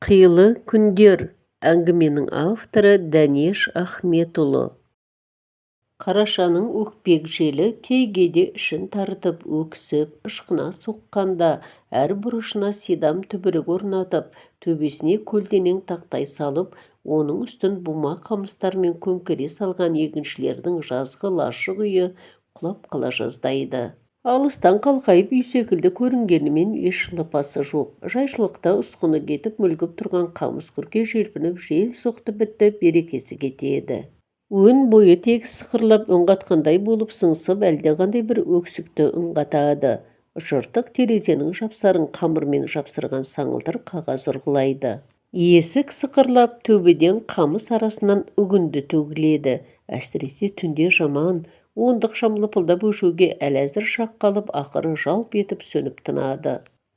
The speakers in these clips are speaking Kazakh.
Қилы күндер. Әңгіменің авторы Дәнеш Ахметұлы. Қарашаның өкпек желі кейгеде ішін тартып, өксіп, ышқына соққанда, әр бұрышына сидам түбірік орнатып, төбесіне көлденең тақтай салып, оның үстін бума қамыстармен көмкере салған егіншілердің жазғы лашық үйі құлап қала жаздайды. Алыстан қалқайып үй секілді көрінгенімен еш лыпасы жоқ. Жайшылықта ұсқыны кетіп мүлгіп тұрған қамыс күрке желпініп жел соқты бітті, берекесі кетеді. Өн бойы тегіс сықырлап үн қатқандай болып сыңсып әлдеқандай бір өксікті үн қатады. Жыртық терезенің жапсарын қамырмен жапсырған саңылтыр қағаз ұрғылайды. Есік сықырлап төбеден қамыс арасынан үгінді төгіледі. Әсіресе түнде жаман. Ондық шам лыпылдап өшуге әләзір шақ қалып, ақыры жалп етіп сөніп тынады.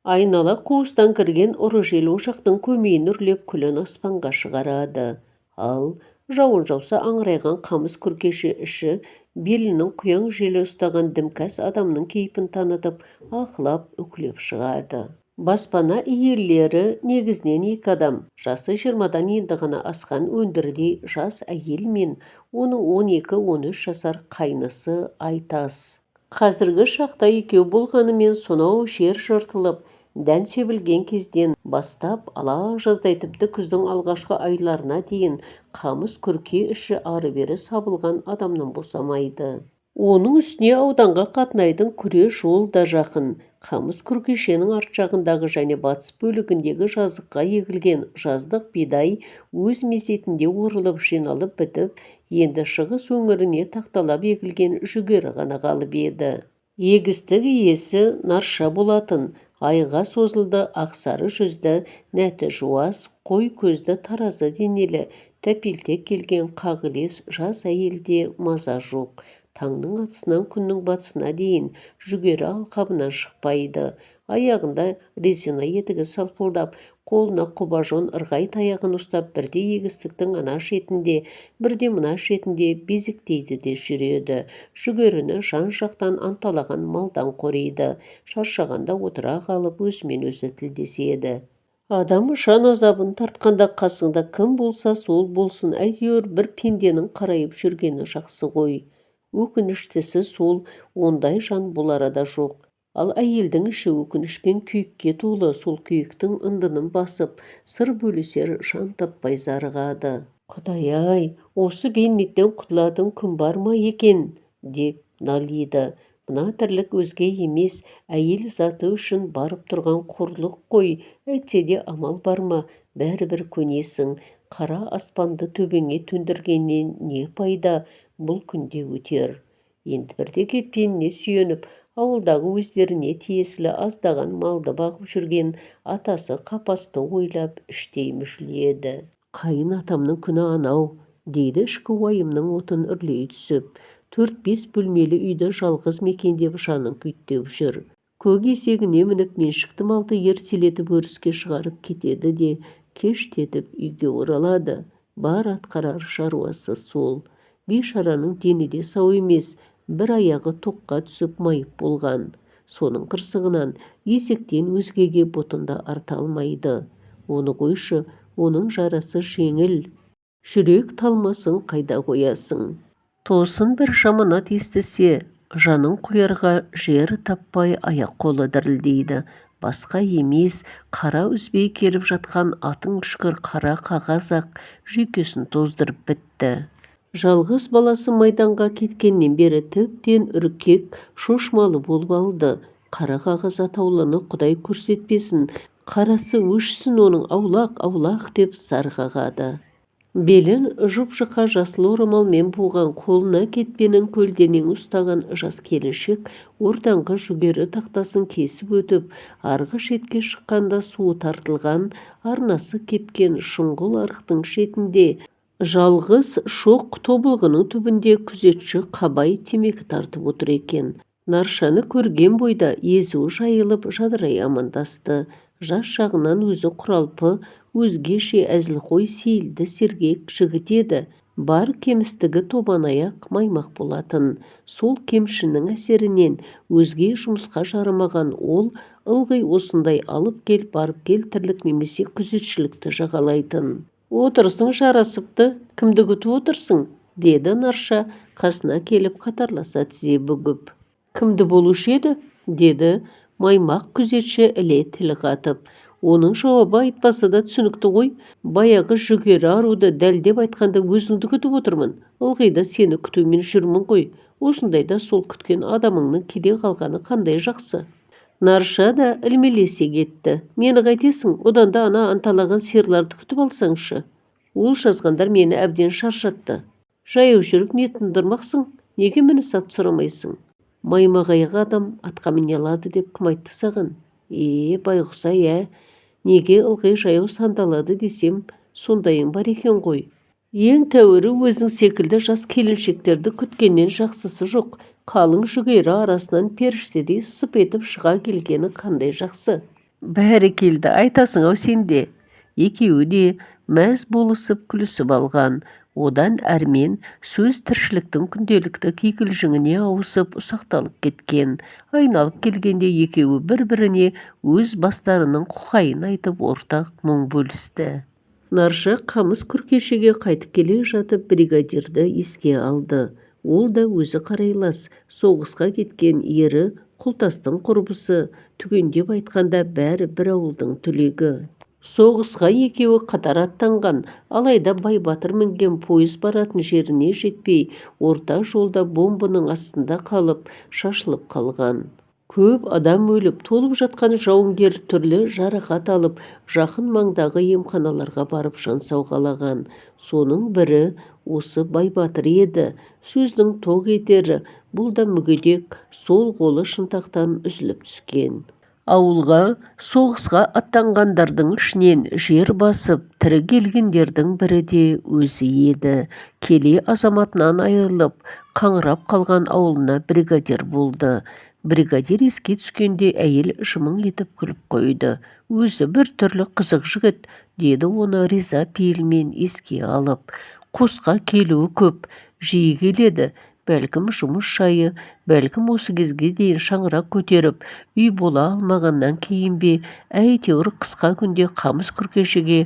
Айнала қуыстан кірген ұры жел ошақтың көмейін үрлеп күлін аспанға шығарады. Ал жауын жауса аңырайған қамыс күркеші іші белінің құяң желі ұстаған дімкәс адамның кейпін танытып, ақылап үкілеп шығады. Баспана иелері негізінен екі адам. Жасы 20-дан енді ғана асқан өндірдей жас әйел мен оның 12-13 жасар қайнысы Айтас. Қазіргі шақта екеу болғанымен сонау жер жыртылып, дән себілген кезден бастап ала жаздай тіпті күздің алғашқы айларына дейін қамыс күрке іші ары-бері сабылған адамнан босамайды. Оның үстіне ауданға қатынайтын күре жол да жақын. Қамыс күркешенің арт жағындағы және батыс бөлігіндегі жазыққа егілген жаздық бидай өз мезетінде орылып жиналып бітіп, енді шығыс өңіріне тақталап егілген жүгері ғана қалып еді. Егістік иесі нарша болатын. Айға созылды, ақсары жүзді, нәті жуас, қой көзді, таразы денелі, тәпелтек келген қағылез жас әйелде маза жоқ. Таңның атысынан күннің батысына дейін жүгері алқабынан шықпайды. Аяғында резина етігі салпылдап, қолына құбажон ырғай таяғын ұстап, бірде егістіктің ана шетінде, бірде мына шетінде безіктейді де жүреді. Жүгеріні жан-жақтан анталаған малдан қориды. Шаршағанда отыра қалып өзімен өзі тілдеседі. Адам жан азабын тартқанда қасыңда кім болса сол болсын, әйтеуір бір пенденің қарайып жүргені жақсы ғой. Өкініштісі сол, ондай жан бұл арада жоқ. Ал әйелдің іші өкінішпен күйікке толы, сол күйіктің ындынын басып, сыр бөлісер жан таппай зарығады. Құдай-ай, осы бейнеттен құтылатын күн бар ма екен, деп налиды. Мына тірлік өзге емес, әйел заты үшін барып тұрған қорлық қой, әйтсе де амал бар ма, бәрібір көнесің. Қара аспанды төбеңе төндіргеннен не пайда, бұл күнде өтер. Енді бірде кетпеніне сүйеніп, ауылдағы өздеріне тиесілі аздаған малды бағып жүрген атасы қапасты ойлап іштей мүшіледі. Қайын атамның күні анау, дейді ішкі уайымның отын үрлей түсіп. 4-5 бөлмелі үйді жалғыз мекендеп жанын күйттеп жүр. Көк есегіне мініп меншікті малды ертелетіп өріске шығарып кетеді де, кештетіп үйге оралады. Бар атқарар шаруасы сол. Бейшараның дені де сау емес, бір аяғы тоққа түсіп майып болған. Соның қырсығынан есектен өзгеге бұтында арта алмайды. Оны қойшы, оның жарасы жеңіл. Жүрек талмасын қайда қоясың. Тосын бір жаманат естісе, жаның құярға жер таппай аяқ қолы дірілдейді. Басқа емес, қара үзбей келіп жатқан атың үшкір қара қағаз-ақ жүйкесін тоздырып бітті. Жалғыз баласы майданға кеткеннен бері тіптен үркек, шошмалы болып алды. Қара қағаз атаулыны құдай көрсетпесін, қарасы өшсін оның, аулақ деп сарғағады. Белін жұп-жұқа жасыл орамалмен буған, қолына кетпенін көлденең ұстаған жас келіншек ортаңғы жүгері тақтасын кесіп өтіп, арғы шетке шыққанда суы тартылған, арнасы кепкен шұңғыл арықтың шетінде жалғыз шоқ тобылғының түбінде күзетші қабай темекі тартып отыр екен. Наршаны көрген бойда езуі жайылып жадырай амандасты. Жас жағынан өзі құралпы, өзгеше әзілқой, сейілді сергек жігіт еді. бар кемістігі тобан аяқ маймақ болатын. Сол кемшінің әсерінен өзге жұмысқа жарамаған ол ылғи осындай алып кел барып кел тірлік немесе күзетшілікті жағалайтын. Отырсың жарасыпты, кімді күтіп отырсың? Деді Нарша қасына келіп қатарласа тізе бүгіп. Кімді болушы еді? Деді маймақ күзетші іле тіл қатып. Оның жауабы айтпаса да түсінікті ғой. Баяғы жүгері аруды дәлдеп айтқанда өзіңді күтіп отырмын. Ылғи да сені күтумен жүрмін ғой. Осындайда сол күткен адамыңның келе қалғаны қандай жақсы. Нарша да ілмелесе кетті. Мені қайтесің, одан да ана анталаған сиырларды күтіп алсаңшы. Ол жазғандар мені әбден шаршатты. Жаяу жүріп не тындырмақсың? Неге мені сат сұрамайсың? Маймағайға адам атқа міне алады деп кім айтты саған? Байғұс-ай, неге ылғи жаяу сандалады десем, сондайың бар екен ғой. Ең тәуірі өзің секілді жас келіншектерді күткеннен жақсысы жоқ. Қалың жүгері арасынан періштедей сып етіп шыға келгені қандай жақсы. Бәрі келді, айтасың-ау сенде. Екеуі де мәз болысып күлісіп алған. Одан әрмен сөз тіршіліктің күнделікті кикілжіңіне ауысып ұсақталып кеткен. Айналып келгенде екеуі бір-біріне өз бастарының құқайын айтып ортақ мұң бөлісті. Нарша қамыс күркешеге қайтып келе жатып бригадирді еске алды. Ол да өзі қарайлас, соғысқа кеткен ері, құлтастың құрбысы, түгендеп айтқанда бәрі бір ауылдың түлегі. Соғысқа екеуі қатар аттанған, алайда Байбатыр мінген пойыз баратын жеріне жетпей, орта жолда бомбаның астында қалып, шашылып қалған. Көп адам өліп, толып жатқан жауынгер түрлі жарақат алып, жақын маңдағы емханаларға барып жан сауғалаған. Соның бірі осы Байбатыр еді. Сөздің тоқ етері, бұл да мүгедек, сол қолы шынтақтан үзіліп түскен. Ауылға соғысқа аттанғандардың ішінен жер басып, тірі келгендердің бірі де өзі еді. Келе азаматынан айырылып, қаңырап қалған ауылына бригадир болды. Бригадир еске түскенде әйел жымың етіп күліп қойды. Өзі бір түрлі қызық жігіт, деді оны риза пейілмен еске алып. Қосқа келуі көп, жиі келеді. Бәлкім жұмыс жайы, бәлкім осы кезге дейін шаңырақ көтеріп, үй бола алмағаннан кейін бе, әйтеуір қысқа күнде қамыс күркешеге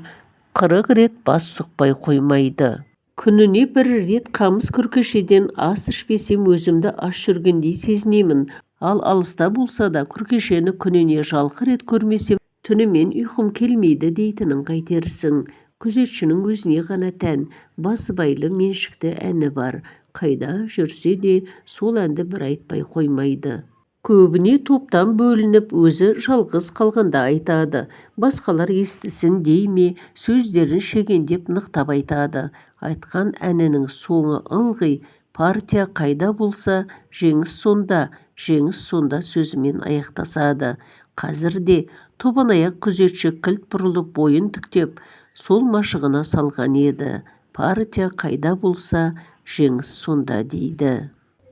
40 рет бас сұқпай қоймайды. Күніне бір рет қамыс күркешеден ас ішпесем өзімді аш жүргендей сезінемін. Ал алыста болса да күркешені күніне жалқы рет көрмесем, түнімен ұйқым келмейді дейтінін қайтерсің. Күзетшінің өзіне ғана тән басыбайлы меншікті әні бар. Қайда жүрсе де сол әнді бір айтпай қоймайды. Көбіне топтан бөлініп, өзі жалғыз қалғанда айтады. Басқалар естісін дей ме, сөздерін шегендеп нықтап айтады. Айтқан әнінің соңы ылғи партия қайда болса, жеңіс сонда, жеңіс сонда сөзімен аяқтасады. Қазірде тобан аяқ күзетші кілт бұрылып бойын тіктеп, сол машығына салған еді. Партия қайда болса, жеңіс сонда дейді.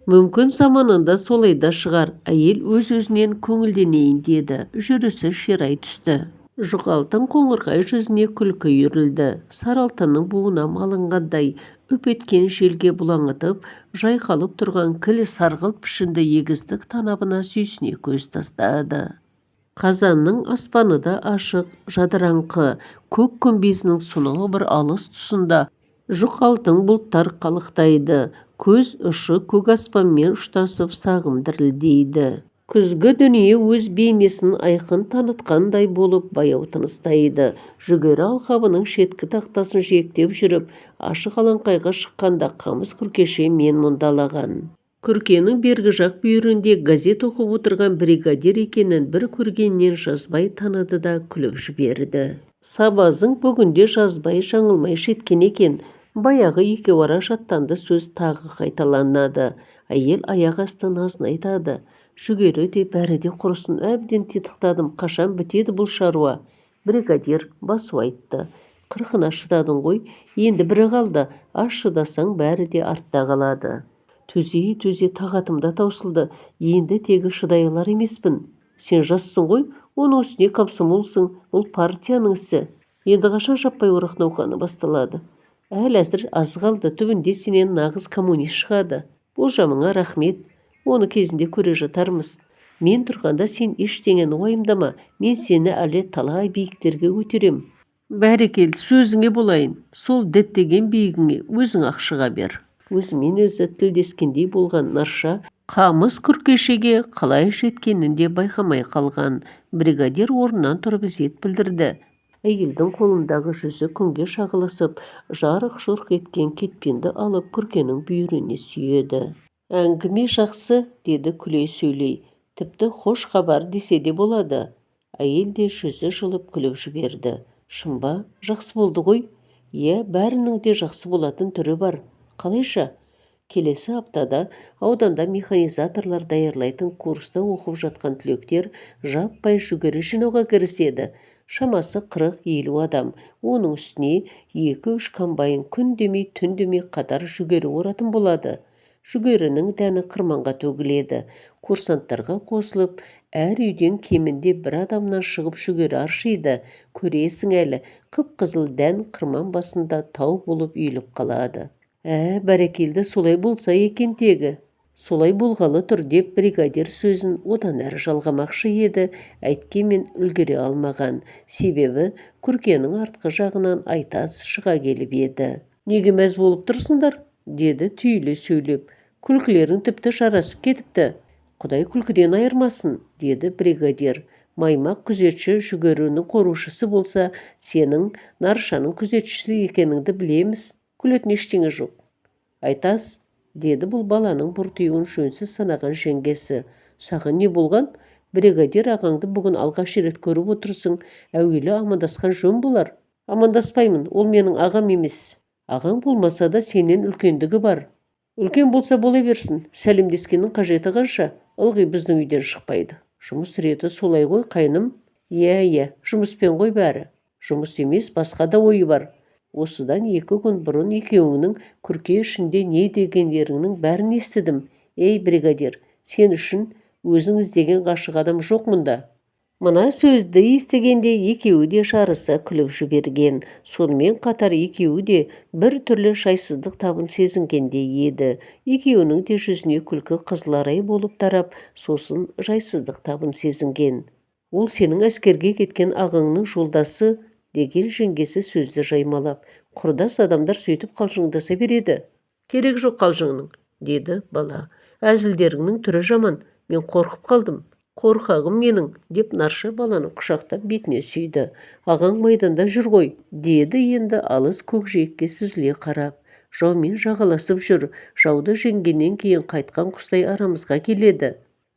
Мүмкін заманында солайда шығар. Әйел өз-өзінен көңілденейін деді. Жүрісі ширай түсті. Жұқалтың қоңырқай жүзіне күлкі үйірілді. Саралтанның буына малынғандай үп еткен желге бұлаңытып, жайқалып тұрған кіл сарғылт пішінді егістік танабына сүйсіне көз тастады. Қазанның аспаны да ашық, жадыраңқы, көк күмбезінің сонығы бір алыс тұсында жұқалтың бұлттар қалықтайды. Көз ұшы көк аспанмен ұштасып сағым дірілдейді. Күзгі дүние өз бейнесін айқын танытқандай болып баяу тыныстайды. Жүгері алқабының шеткі тақтасын жиектеп жүріп, ашық алаңқайға шыққанда қамыс күркеше мен мұндалаған. Күркенің бергі жақ бүйірінде газет оқып отырған бригадир екенін бір көргеннен жазбай таныды да күліп жіберді. Сабазың бүгінде жазбай жаңылмай шеткен екен. Баяғы екеуара жаттанды сөз тағы қайталанады. Әйел аяқ астын азын айтады. Жүгері де бәрі де құрысын, әбден титықтадым, қашан бітеді бұл шаруа. Бригадир басу айтты. 40-на шыдадың ғой, енді бірі қалды. Аз шыдасаң бәрі де артта қалады. Төзе тағатымда таусылды. Енді тегі шыдай алар емеспін. Сен жассың ғой, оның үстіне комсомолсың, ол партияның ісі. Енді қашан жаппай орақ науқаны басталады. Әзір аз қалды, түбінде сенен нағыз коммунист шығады. Болжамыңа рахмет, оны кезінде көре жатармыз. Мен тұрғанда сен ештеңені уайымдама, мен сені әлі талай биіктерге көтерем. Бәрекелді, сөзіңе болайын, сол діттеген биігіңе өзің ақ шыға бер. Өзімен өзі тілдескендей болған Нарша қамыс күркешеге қалай жеткенін де байқамай қалған. Бригадир орнынан тұрып ізет білдірді. Әйелдің қолындағы жүзі күнге шағылысып, жарық-жұрқ еткен кетпенді алып күркенің бүйіріне сүйеді. Әңгіме жақсы, деді күле сөйлей. Тіпті хош хабар десе де болады. Әйел де жүзі жылып күліп жіберді. Шын ба, жақсы болды ғой? Иә, бәрінің де жақсы болатын түрі бар. Қалайша? Келесі аптада ауданда механизаторлар даярлайтын курста оқып жатқан түлектер жаппай жүгері жинауға кіріседі. Шамасы 40-50 адам. Оның үстіне 2-3 комбайн күн демей түн демей қатар жүгері оратын болады. Жүгерінің дәні қырманға төгіледі. Курсанттарға қосылып, әр үйден кемінде бір адамнан шығып жүгері аршиды. Көресің әлі, қып-қызыл дән қырман басында тау болып үйіліп қалады. Бәрекелді, солай болса екен тегі. Солай болғалы тұр деп бригадир сөзін одан әрі жалғамақшы еді, әйткенмен үлгере алмаған. Себебі күркенің артқы жағынан Айтас шыға келіп еді. Неге мәз болып тұрсыңдар? Деді түйіле сөйлеп. Күлкілерің тіпті жарасып кетіпті. Құдай күлкіден айырмасын, деді бригадир. Маймақ күзетші жүгерінің қорушысы болса, сенің Наршаның күзетшісі екеніңді білеміз. Күлетін ештеңе жоқ. Айтас, деді бұл баланың бұртиуын жөнсіз санаған жеңгесі. Саған не болған? Бригадир ағаңды бүгін алғаш рет көріп отырсың. Әуелі амандасқан жөн болар. Амандаспаймын, ол менің ағам емес. Ағаң болмаса да сенен үлкендігі бар. Үлкен болса бола берсін. Сәлемдескеннің қажеті қанша? Ылғи біздің үйден шықпайды. Жұмыс реті солай ғой, қайным. Иә, жұмыспен ғой бәрі. Жұмыс емес, басқа да ойы бар. Осыдан 2 күн бұрын екеуіңнің күрке ішінде не дегендеріңнің бәрін естідім. Ей, бригадир, сен үшін өзің іздеген ғашық адам жоқ мұнда. Мына сөзді естігенде екеуі де жарыса күліп жіберген. Сонымен қатар екеуі де бір түрлі шайсыздық табын сезінгендей еді. Екеуінің де жүзіне күлкі қызыларай болып тарап, сосын жайсыздық табын сезінген. Ол сенің әскерге кеткен ағаңның жолдасы, деген жеңгесі сөзді жаймалап. Құрдас адамдар сөйтіп қалжыңдаса береді. Керек жоқ қалжыңның, деді бала. Әзілдеріңнің түрі жаман, мен қорқып қалдым. Қорқағым менің, деп Нарша баланы құшақтап бетіне сүйді. Ағаң майданда жүр ғой, деді енді алыс көкжиекке сүзіле қарап. Жаумен жағаласып жүр, жауды жеңгеннен кейін қайтқан құстай арамызға келеді.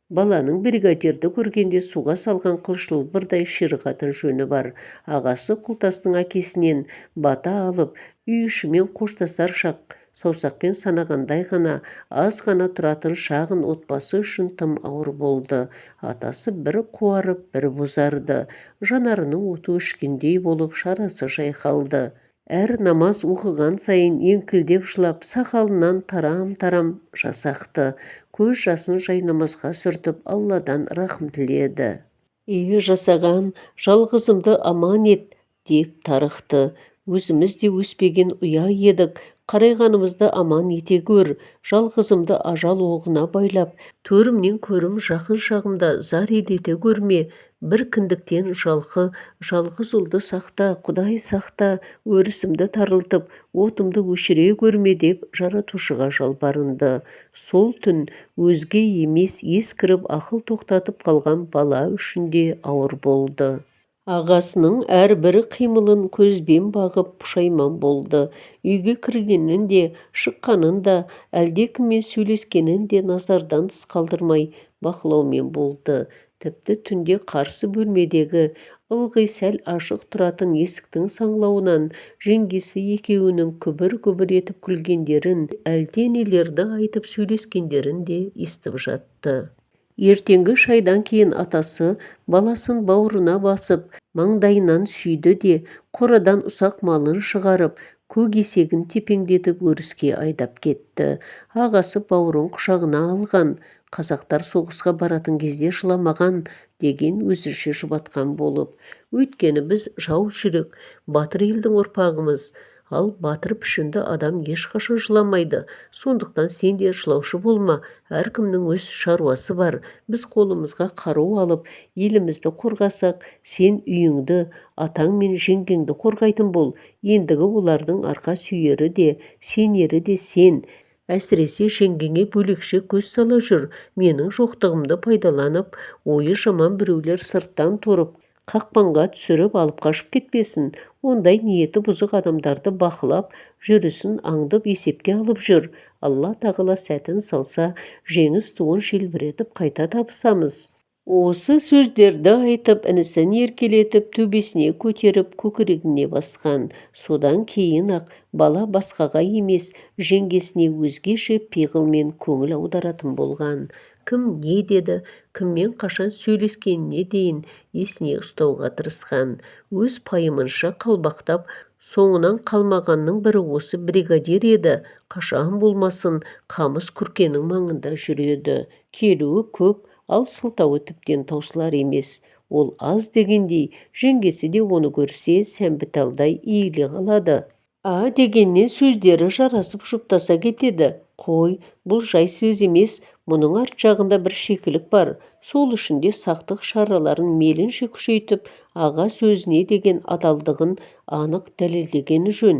Баланың бригадирді көргенде суға салған қылшыл бірдай ширығатын жөні бар. Ағасы құлтастың әкесінен бата алып, үй ішімен қоштасар шақ, саусақпен санағандай ғана, аз ғана тұратын шағын отбасы үшін тым ауыр болды. Атасы бір қуарып, бір бозарды. Жанарының оты өшкендей болып шарасы жайқалды. Әр намаз оқыған сайын еңкілдеп жылап, сақалынан тарам-тарам жас ақты. Көз жасын жайнамазға сүртіп, Алладан рахым тіледі. Жасаған жалғызымды аман ет, деп тарықты. Өзіміз де өспеген ұя едік, қарайғанымызды аман ете көр. Жалғызымды ажал оғына байлап, төрімнен көрім жақын шағымда зар ете көрме. Бір кіндіктен жалғыз ұлды сақта, Құдай сақта, өрісімді тарылтып, отымды өшіре көрме деп жаратушыға жалбарынды. Сол түн өзге емес ескіріп ақыл тоқтатып қалған бала үшін де ауыр болды. Ағасының әрбір қимылын көзбен бағып пұшайман болды. Үйге кіргенін де, шыққанын да, әлдекіммен сөйлескенін де назардан тыс қалдырмай бақылаумен болды. Тіпті түнде қарсы бөлмедегі ылғи сәл ашық тұратын есіктің саңлауынан жеңгесі екеуінің күбір-күбір етіп күлгендерін, әлденелерді айтып сөйлескендерін де естіп жатты. Ертеңгі шайдан кейін атасы баласын бауырына басып, маңдайынан сүйді де, қорадан ұсақ малын шығарып, көк есегін тепеңдетіп өріске айдап кетті. Ағасы бауырын құшағына алған. Қазақтар соғысқа баратын кезде жыламаған, деген өзінше жұбатқан болып. Өйткені біз жау жүрек, батыр елдің ұрпағымыз. Ал батыр пішінді адам ешқашан жыламайды. Сондықтан сен де жылаушы болма. Әркімнің өз шаруасы бар. Біз қолымызға қару алып, елімізді қорғасақ, сен үйіңді, атаң мен жеңгеңді қорғайтын бол. Ендігі олардың арқа сүйері де, сенері де сен. Әсіресе жеңгеңе бөлекше көз сала жүр. Менің жоқтығымды пайдаланып, ойы жаман біреулер сырттан тұрып, қақпанға түсіріп алып қашып кетпесін. Ондай ниеті бұзық адамдарды бақылап, жүрісін аңдып есепке алып жүр. Алла тағала сәтін салса, жеңіс туын желбіретіп қайта табысамыз. Осы сөздерді айтып, інісін еркелетіп, төбесіне көтеріп, көкірегіне басқан. Содан кейін-ақ бала басқаға емес, жеңгесіне өзгеше пиғылмен көңіл аударатын болған. Кім не деді, кіммен қашан сөйлескеніне дейін есіне ұстауға тырысқан. Өз пайымынша қалбақтап, соңынан қалмағанның бірі осы бригадир еді. Қашан болмасын қамыс күркенің маңында жүреді. Келуі көп, ал сылтауы тіптен таусылар емес. Ол аз дегендей, жеңгесі де оны көрсе сәмбіталдай иіле қалады. Дегеннен сөздері жарасып жұптаса кетеді. Қой, бұл жай сөз емес, мұның арт жағында бір шикілік бар. Сол үшін де сақтық шараларын мейлінше күшейтіп, аға сөзіне деген адалдығын анық дәлелдегені жөн.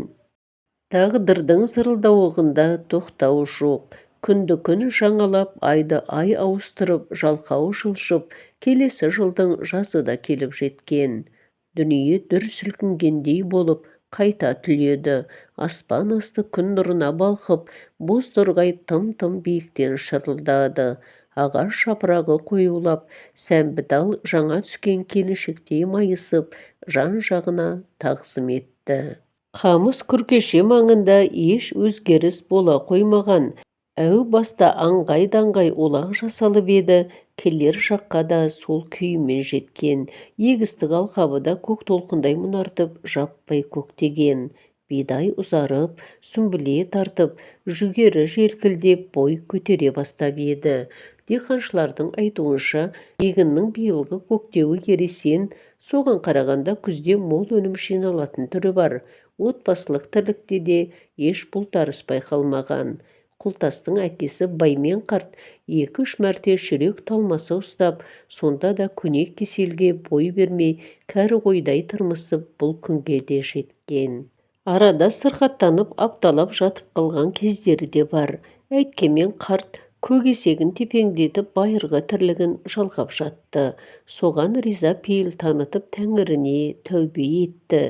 Тағдырдың зырылдауығында тоқтау жоқ. Күнді күн жаңалап, айды ай ауыстырып, жалқау жылжып, келесі жылдың жазы да келіп жеткен. Дүние дүр сілкінгендей болып, қайта түледі. Аспан асты күн нұрына балқып, боз торғай тым-тым биіктен шырылдады. Ағаш жапырағы қоюлап, сәмбітал жаңа түскен келіншектей майысып, жан-жағына тағзым етті. Қамыс күркеше маңында еш өзгеріс бола қоймаған. Әу баста аңғай-даңғай олақ жасалып еді, келер жаққа да сол күйімен жеткен. Егістік алқабы да көк толқындай мұнартып, жаппай көктеген. Бидай ұзарып, сүмбіле тартып, жүгері желкілдеп, бой көтере бастап еді. Диқаншылардың айтуынша, егіннің биылғы көктеуі ересен, соған қарағанда күзде мол өнім жиналатын түрі бар. Отбасылық тірлікте де еш бұлтарыс байқалмаған. Құлтастың әкесі Баймен қарт 2-3 мәрте жүрек талмасы ұстап, сонда да көне кеселге бой бермей, кәрі қойдай тырмысып бұл күнге де жеткен. Арада сырқаттанып апталап жатып қалған кездері де бар. Әйткенмен қарт көк есегін тепеңдетіп байырғы тірлігін жалғап жатты. Соған риза пейіл танытып Тәңіріне тәубе етті.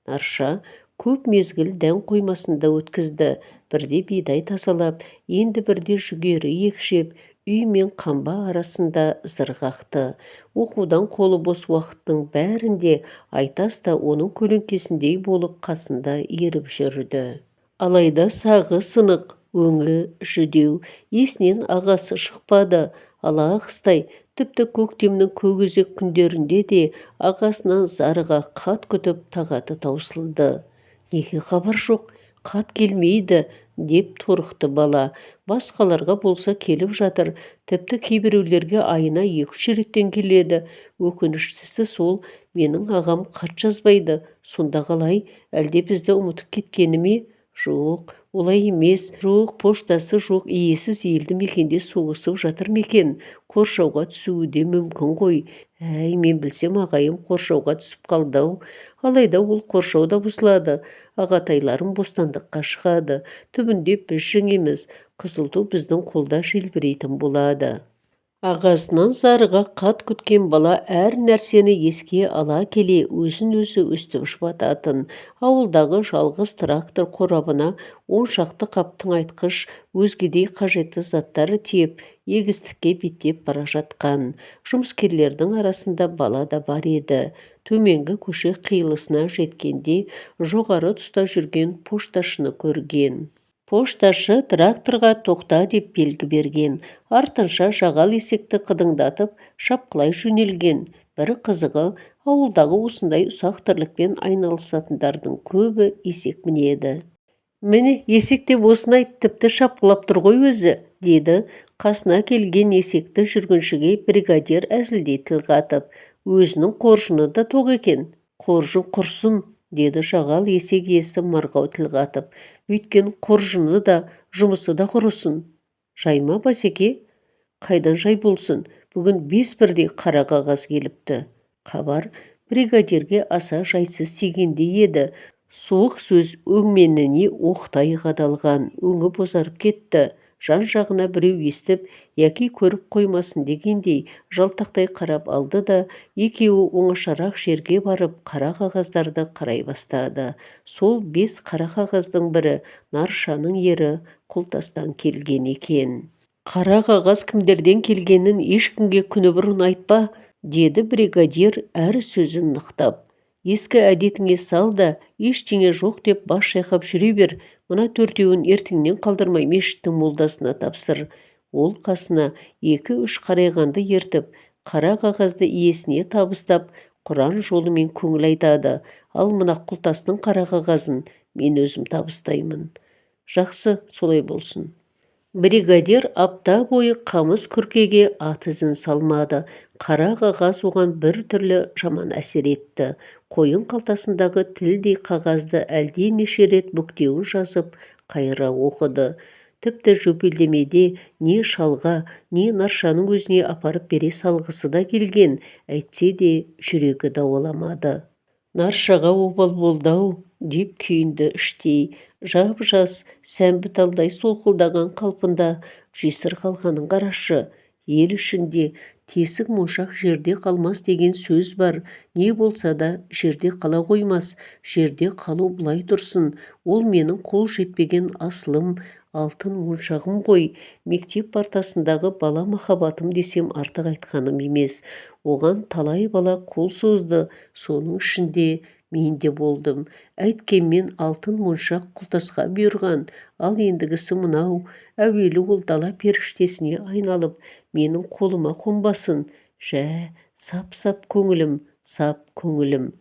Нарша көп мезгіл дән қоймасында өткізді. Бірде бидай тазалап, енді бірде жүгері екшеп, үй мен қамба арасында зырғақты. Оқудан қолы бос уақыттың бәрінде Айтас та оның көлеңкесіндей болып қасында еріп жүрді. Алайда сағы сынық, өңі жүдеу, есінен ағасы шықпады. Ала қыстай, тіпті көктемнің көкөзек күндерінде де ағасынан зарыға қат күтіп тағаты таусылды. Неге хабар жоқ, қат келмейді, деп торықты бала. Басқаларға болса келіп жатыр, тіпті кейбіреулерге айына 2-3 реттен келеді. Өкініштісі сол, менің ағам хат жазбайды. Сонда қалай, әлде бізді ұмытып кеткені ме? Жоқ, олай емес. Жоқ, поштасы жоқ, иесіз елді мекенде соғысып жатыр мекен. Қоршауға түсуі де мүмкін ғой. Мен білсем, ағайым қоршауға түсіп қалды-ау. Алайда ол қоршау да бұзылады. Ағатайларым бостандыққа шығады. Түбінде біз жеңеміз. Қызылту біздің қолда желбірейтін болады. Ағасынан зарыға қат күткен бала әр нәрсені еске ала келе өзін-өзі өстіп жұбататын. Ауылдағы жалғыз трактор қорабына 10 шақты қаптың айтқыш, өзгедей қажетті заттары тиеп, егістікке беттеп бара жатқан. Жұмыскерлердің арасында бала да бар еді. Төменгі көше қиылысына жеткенде жоғары тұста жүрген пошташыны көрген. Пошташы тракторға тоқта деп белгі берген. Артынша жағал есекті қыдыңдатып шапқылай жөнелген. Бір қызығы, ауылдағы осындай ұсақ тірлікпен айналысатындардың көбі есек мінеді. Міне, есек деп осыны айт, тіпті шапқылап тұр ғой өзі, деді. Қасына келген есекті жүргіншіге бригадир әзілдей тіл қатып. Өзінің қоржыны да тоқ екен. Қоржын құрсын, деді жағал есек иесі марғау тіл қатып. Өйткен қоржыны да, жұмысы да құрысын. Жай ма, Басеке? Қайдан жай болсын? Бүгін 5 бірдей қара қағаз келіпті. Хабар бригадирге аса жайсыз тигендей еді. Суық сөз өңменіне оқтай қадалған, өңі бозарып кетті. Жан-жағына біреу естіп, яки көріп қоймасын дегендей жалтақтай қарап алды да, екеуі оңашарақ жерге барып қара қағаздарды қарай бастады. Сол 5 қара қағаздың бірі Наршаның ері Құлтастан келген екен. Қара қағаз кімдерден келгенін ешкімге күні бұрын айтпа, деді бригадир әр сөзін нықтап. Ескі әдетіңе сал да, ештеңе жоқ деп бас шайқап жүре бер. Мына 4-еуін ертеңнен қалдырмай мешіттің молдасына тапсыр. Ол қасына 2-3 қарайғанды ертіп, қара қағазды иесіне табыстап, Құран жолымен көңіл айтады. Ал мына Құлтастың қара қағазын мен өзім табыстаймын. Жақсы, солай болсын. Бригадир апта бойы қамыс күркеге ат ізін салмады. Қара қағаз оған бір түрлі жаман әсер етті. Қойын қалтасындағы тілдей қағазды әлденеше рет бүктеуін жазып, қайыра оқыды. Тіпті жөпелдемеде не шалға, не Наршаның өзіне апарып бере салғысы да келген, әйтсе де жүрегі дауаламады. Наршаға обал болды-ау, деп күйінді іштей. Жап-жас, сәмбі талдай солқылдаған қалпында жесір қалғанын қарашы. Ел ішінде тесік моншақ жерде қалмас деген сөз бар. Не болса да жерде қала қоймас. Жерде қалу бұлай тұрсын. Ол менің қол жетпеген асылым, алтын моншағым ғой. Мектеп партасындағы бала махаббатым десем артық айтқаным емес. Оған талай бала қол созды, соның ішінде мен де болдым. Әйткенмен алтын моншақ Құлтасқа бұйырған, ал ендігісі мынау. Әуелі ол дала періштесіне айналып, менің қолыма қонбасын. Жә, сап-сап көңілім, сап көңілім.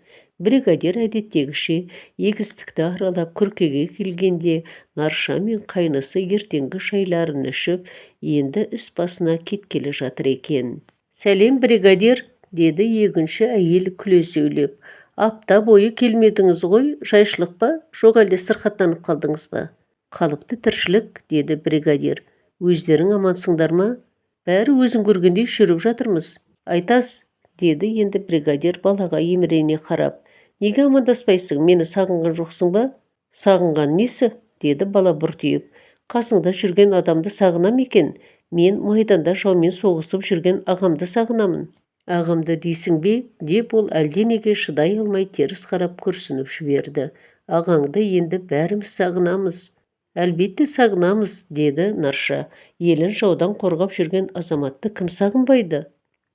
Бригадир әдеттегіше егістікті аралап күркеге келгенде, Нарша мен қайнысы ертеңгі шайларын ішіп, енді іс басына кеткелі жатыр екен. Сәлем, бригадир, деді егінші әйел күле сөйлеп. Апта бойы келмедіңіз ғой, жайшылық па, жоқ әлде сырқаттанып қалдыңыз ба? Қалыпты тіршілік, деді бригадир. Өздерің амансыңдар ма? Бәрі өзің көргендей жүріп жатырмыз. Айтас, деді енді бригадир балаға емірене қарап. Неге амандаспайсың, мені сағынған жоқсың ба? Сағынған несі? Деді бала бұртиып. Қасыңда жүрген адамды сағынам екен. Мен майданда жаумен соғысып жүрген ағамды сағынамын. Ағамды дейсің бе? Деп ол әлденеге шыдай алмай теріс қарап күрсініп жіберді. Ағаңды енді бәріміз сағынамыз. Әлбетте сағынамыз, деді Нарша. Елін жаудан қорғап жүрген азаматты кім сағынбайды?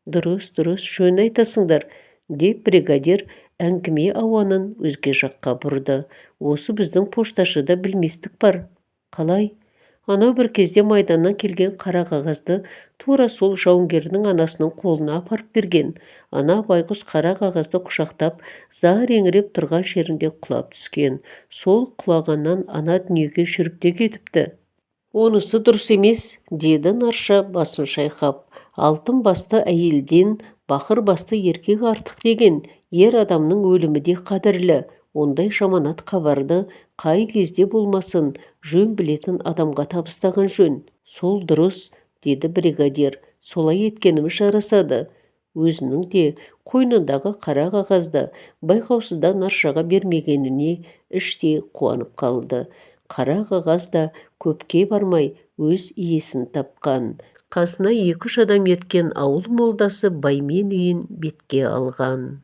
Дұрыс, жөн айтасыңдар, деп бригадир әңгіме ауанын өзге жаққа бұрды. Осы біздің пошташыда білместік бар. Қалай? Анау бір кезде майданнан келген қара қағазды тура сол жауынгердің анасының қолына апарып берген. Ана байғұс қара қағазды құшақтап, зар еңіреп тұрған жерінде құлап түскен. Сол құлағаннан ана дүниеге жүріп те кетіпті. Онысы дұрыс емес, деді Нарша басын шайқап. Алтын басты әйелден бақыр басты еркек артық деген, ер адамның өлімі де қадірлі. Ондай жаманат хабарды қай кезде болмасын, жөн білетін адамға табыстаған жөн. Сол дұрыс, деді бригадир. Солай еткеніміз жарасады. Өзінің де қойнындағы қара қағазды байқаусызда Наршаға бермегеніне іштей қуанып қалды. Қара қағаз да көпке бармай өз иесін тапқан. Қасына 2-3 адам ерткен ауыл молдасы баймен үйін бетке алған.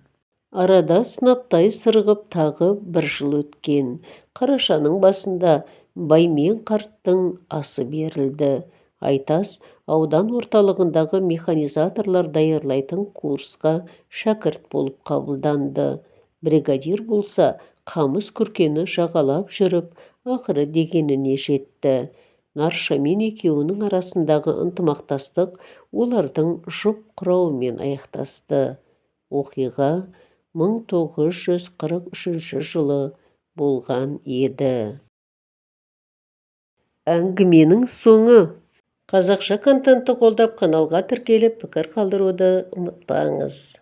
Арада сынаптай сырғып тағы 1 жыл өткен. Қарашаның басында баймен қарттың асы берілді. Айтас аудан орталығындағы механизаторлар даярлайтын курсқа шәкірт болып қабылданды. Бригадир болса қамыс күркені жағалап жүріп, ақыры дегеніне жетті. Наршамен екеуінің арасындағы ынтымақтастық олардың жұп құрауымен аяқтасты. Оқиға 1943 жылы болған еді. Әңгіменің соңы. Қазақша контентті қолдап каналға тіркеліп пікір қалдыруды ұмытпаңыз.